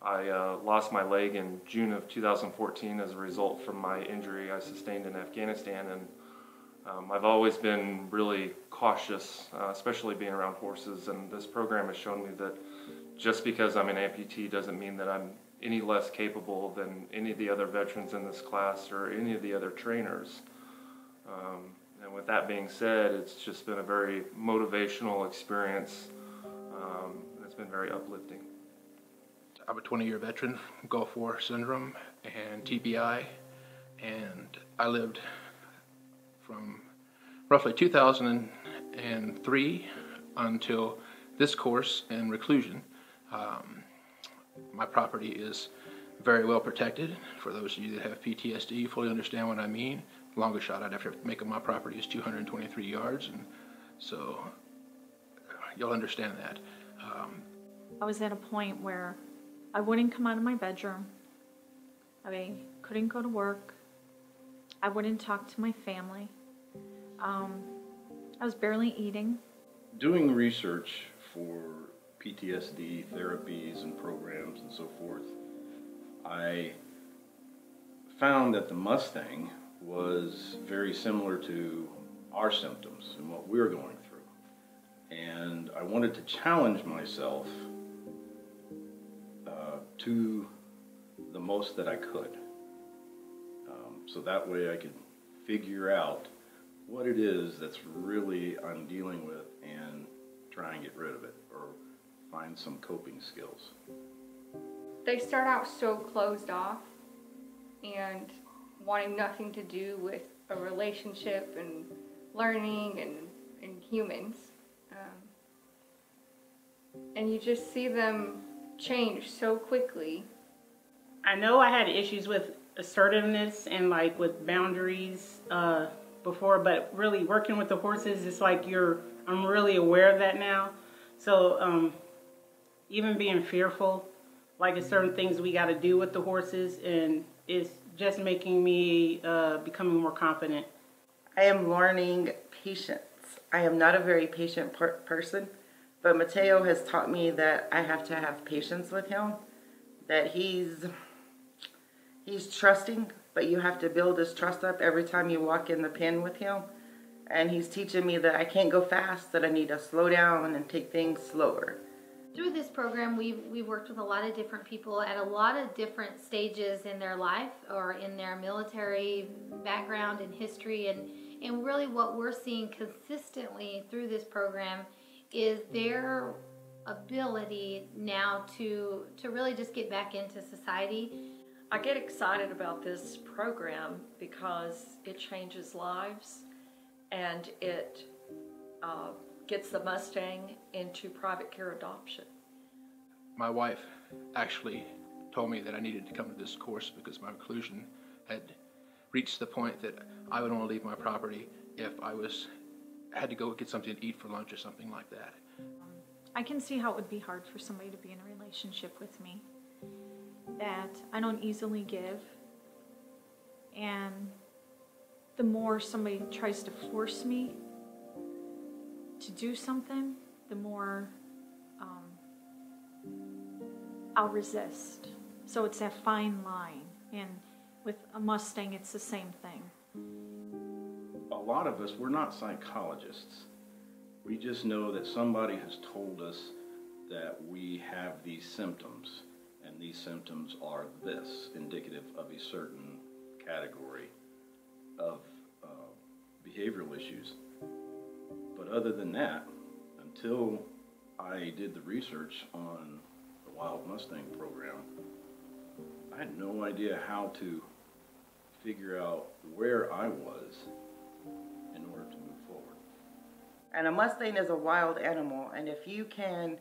I lost my leg in June of 2014 as a result from my injury I sustained in Afghanistan, and I've always been really cautious, especially being around horses, and this program has shown me that just because I'm an amputee doesn't mean that I'm any less capable than any of the other veterans in this class or any of the other trainers. And with that being said, it's just been a very motivational experience. It's been very uplifting. I'm a 20-year veteran from Gulf War syndrome and TBI, and I lived from roughly 2003 until this course in reclusion. My property is very well protected. For those of you that have PTSD, you fully understand what I mean. The longest shot I'd have to make on my property is 223 yards, and so you'll understand that. I was at a point where I wouldn't come out of my bedroom. I couldn't go to work. I wouldn't talk to my family. I was barely eating. Doing research for PTSD therapies and programs and so forth, I found that the Mustang was very similar to our symptoms and what we were going through. And I wanted to challenge myself to the most that I could. So that way I could figure out what it is that's really I'm dealing with and try and get rid of it or find some coping skills. They start out so closed off and wanting nothing to do with a relationship and learning and humans. And you just see them change so quickly. I know I had issues with assertiveness and like with boundaries before, but really working with the horses, it's like I'm really aware of that now. So even being fearful, like it's certain things we got to do with the horses, and it's just making me becoming more confident. I am learning patience. I am not a very patient person, but Mateo has taught me that I have to have patience with him, that he's trusting, but you have to build his trust up every time you walk in the pen with him. And he's teaching me that I can't go fast, that I need to slow down and take things slower. Through this program, we've worked with a lot of different people at a lot of different stages in their life or in their military background and history. And really what we're seeing consistently through this program is their ability now to really just get back into society. I get excited about this program because it changes lives and it gets the Mustang into private care adoption. My wife actually told me that I needed to come to this course because my reclusion had reached the point that I would only leave my property if I had to go get something to eat for lunch or something like that. I can see how it would be hard for somebody to be in a relationship with me, that I don't easily give, and the more somebody tries to force me to do something, the more I'll resist. So it's that fine line, and with a Mustang it's the same thing. A lot of us, we're not psychologists. We just know that somebody has told us that we have these symptoms, and these symptoms are this, indicative of a certain category of behavioral issues. But other than that, until I did the research on the Wild Mustang program, I had no idea how to figure out where I was in order to move forward. And a Mustang is a wild animal, and if you can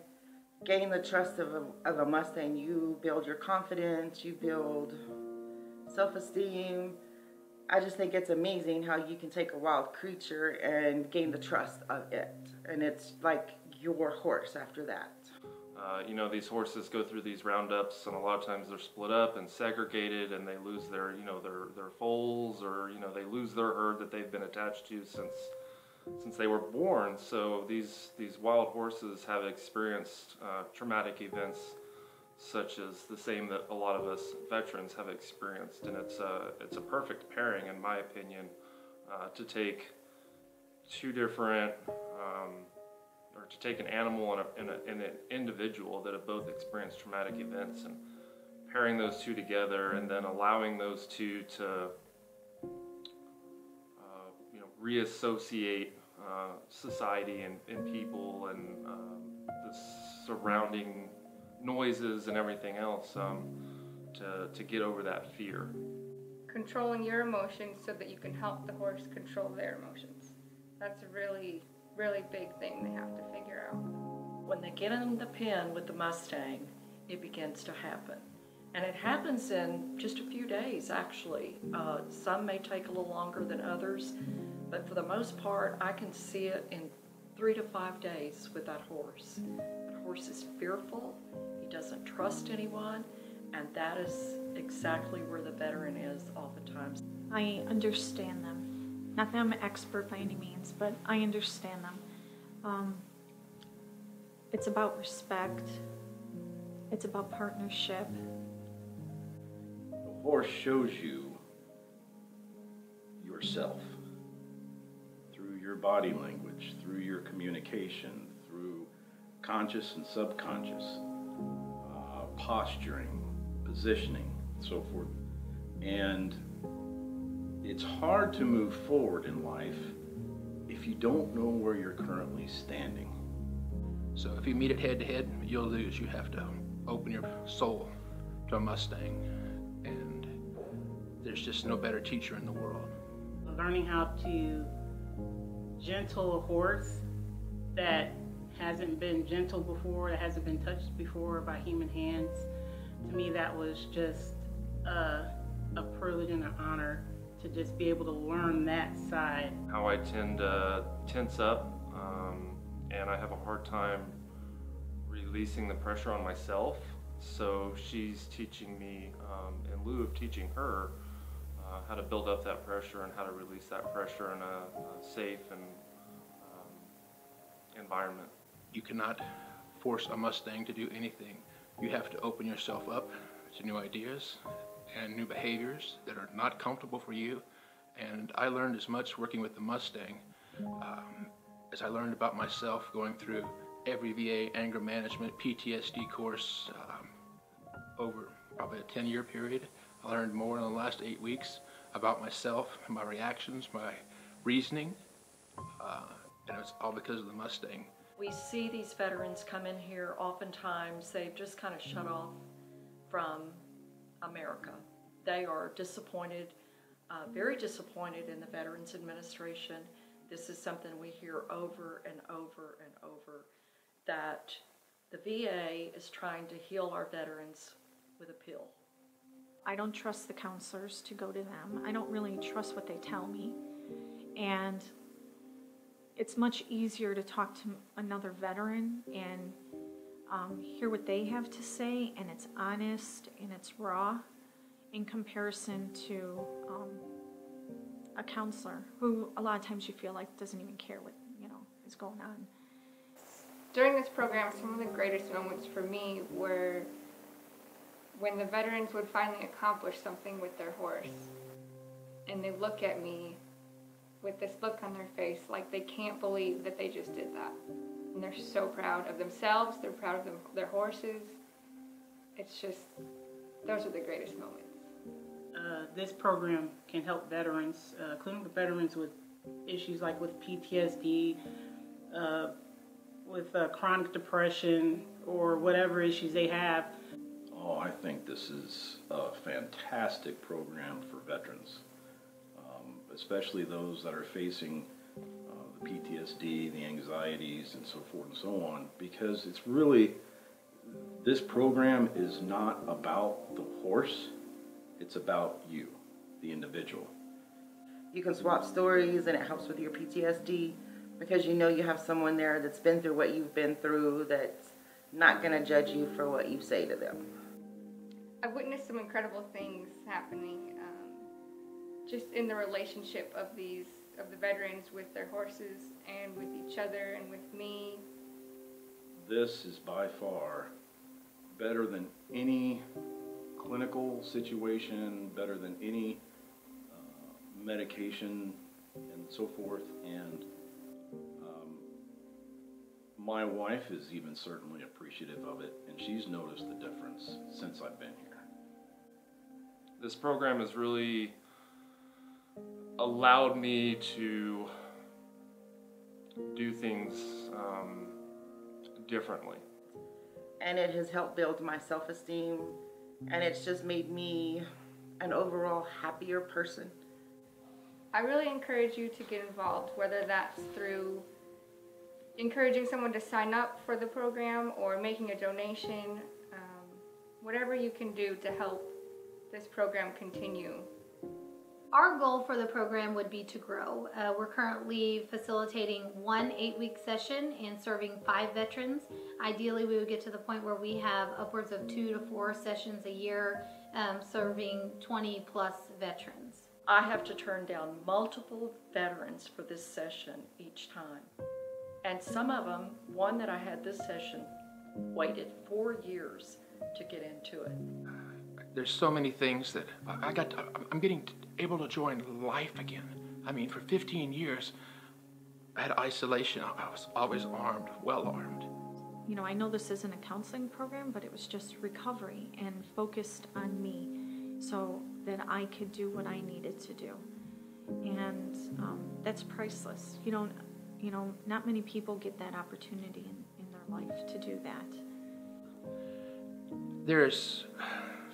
gain the trust of a Mustang, you build your confidence, you build self-esteem. I just think it's amazing how you can take a wild creature and gain the trust of it. And it's like your horse after that. You know, these horses go through these roundups, and a lot of times they're split up and segregated, and they lose their, their foals, or, they lose their herd that they've been attached to since they were born. So these wild horses have experienced traumatic events such as the same that a lot of us veterans have experienced, and it's a perfect pairing, in my opinion, to take two different, or to take an animal and an individual that have both experienced traumatic events, and pairing those two together, and then allowing those two to reassociate society and people and the surrounding noises and everything else to get over that fear. Controlling your emotions so that you can help the horse control their emotions. That's a really, really big thing they have to figure out. When they get in the pen with the Mustang, it begins to happen. And it happens in just a few days, actually. Some may take a little longer than others, but for the most part, I can see it in 3 to 5 days with that horse. The horse is fearful, he doesn't trust anyone, and that is exactly where the veteran is oftentimes. I understand them. Not that I'm an expert by any means, but I understand them. It's about respect. It's about partnership. The horse shows you yourself through your body language, through your communication, through conscious and subconscious, posturing, positioning, and so forth. And it's hard to move forward in life if you don't know where you're currently standing. So if you meet it head to head, you'll lose. You have to open your soul to a Mustang, and there's just no better teacher in the world. Learning how to gentle a horse that hasn't been gentle before, that hasn't been touched before by human hands, to me that was just a privilege and an honor to just be able to learn that side. How I tend to tense up, and I have a hard time releasing the pressure on myself. So she's teaching me, in lieu of teaching her, how to build up that pressure and how to release that pressure in a safe and environment. You cannot force a Mustang to do anything. You have to open yourself up to new ideas and new behaviors that are not comfortable for you. And I learned as much working with the Mustang as I learned about myself going through every VA anger management PTSD course over probably a 10-year period. I learned more in the last 8 weeks about myself, my reactions, my reasoning, and it's all because of the Mustang. We see these veterans come in here, oftentimes they've just kind of shut off from America. They are disappointed, very disappointed in the Veterans Administration. This is something we hear over and over and over, that the VA is trying to heal our veterans with a pill. I don't trust the counselors to go to them. I don't really trust what they tell me. And it's much easier to talk to another veteran and hear what they have to say, and it's honest and it's raw in comparison to a counselor who a lot of times you feel like doesn't even care what is going on. During this program, some of the greatest moments for me were when the veterans would finally accomplish something with their horse, and they look at me with this look on their face like they can't believe that they just did that. And they're so proud of themselves, they're proud of their horses. It's just, those are the greatest moments. This program can help veterans, clinical veterans with issues like with PTSD, with chronic depression, or whatever issues they have. Oh, I think this is a fantastic program for veterans, especially those that are facing the PTSD, the anxieties, and so forth and so on, because it's really, this program is not about the horse, it's about you, the individual. You can swap stories and it helps with your PTSD because you know you have someone there that's been through what you've been through, that's not going to judge you for what you say to them. I've witnessed some incredible things happening just in the relationship of the veterans with their horses and with each other and with me. This is by far better than any clinical situation, better than any medication and so forth. And my wife is even certainly appreciative of it, and she's noticed the difference since I've been here. This program has really allowed me to do things differently. And it has helped build my self-esteem, and it's just made me an overall happier person. I really encourage you to get involved, whether that's through encouraging someone to sign up for the program or making a donation, whatever you can do to help this program continue. Our goal for the program would be to grow. We're currently facilitating 1 8-week session and serving 5 veterans. Ideally, we would get to the point where we have upwards of 2 to 4 sessions a year serving 20 plus veterans. I have to turn down multiple veterans for this session each time. And some of them, one that I had this session, waited 4 years to get into it. There's so many things that I'm getting able to join life again. I mean, for 15 years, I had isolation. I was always armed, well armed. You know, I know this isn't a counseling program, but it was just recovery and focused on me so that I could do what I needed to do. And that's priceless. You know, not many people get that opportunity in their life to do that. There's,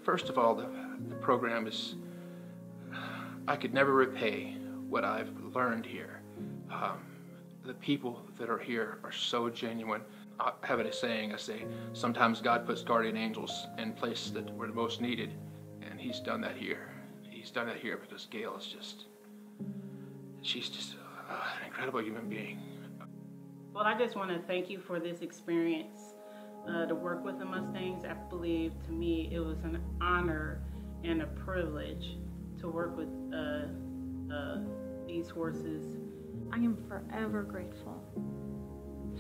first of all, the program is, I could never repay what I've learned here. The people that are here are so genuine. I have a saying, I say, sometimes God puts guardian angels in places that were most needed, and He's done that here. He's done that here because Gail is she's just an incredible human being. Well, I just want to thank you for this experience. To work with the Mustangs, I believe to me it was an honor and a privilege to work with these horses. I am forever grateful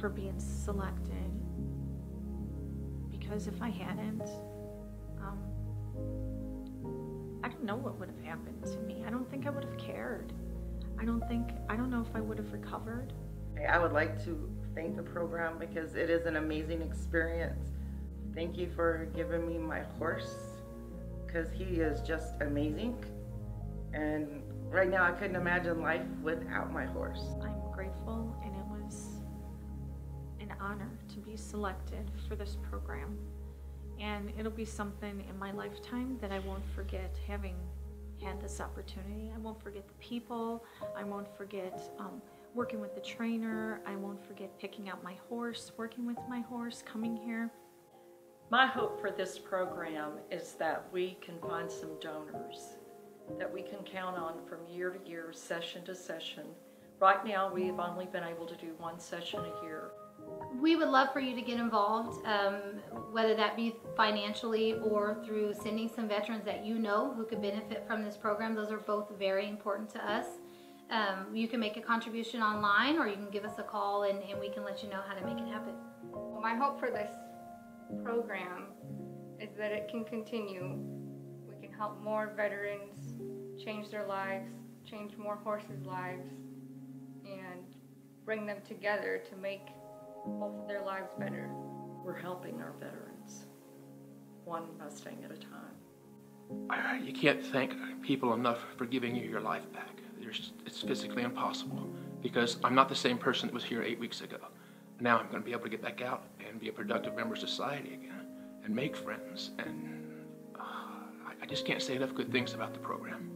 for being selected, because if I hadn't, I don't know what would have happened to me. I don't think I would have cared. I don't know if I would have recovered. I would like to thank the program because it is an amazing experience. Thank you for giving me my horse, because he is just amazing. And right now I couldn't imagine life without my horse. I'm grateful, and it was an honor to be selected for this program. And it'll be something in my lifetime that I won't forget, having had this opportunity. I won't forget the people. I won't forget working with the trainer. I won't forget picking out my horse, working with my horse, coming here. My hope for this program is that we can find some donors that we can count on from year to year, session to session. Right now, we've only been able to do 1 session a year. We would love for you to get involved, whether that be financially or through sending some veterans that you know who could benefit from this program. Those are both very important to us. You can make a contribution online, or you can give us a call and we can let you know how to make it happen. Well, my hope for this program is that it can continue. We can help more veterans change their lives, change more horses' lives, and bring them together to make both of their lives better. We're helping our veterans, 1 Mustang at a time. You can't thank people enough for giving you your life back. It's physically impossible, because I'm not the same person that was here 8 weeks ago. Now I'm going to be able to get back out and be a productive member of society again and make friends. And I just can't say enough good things about the program.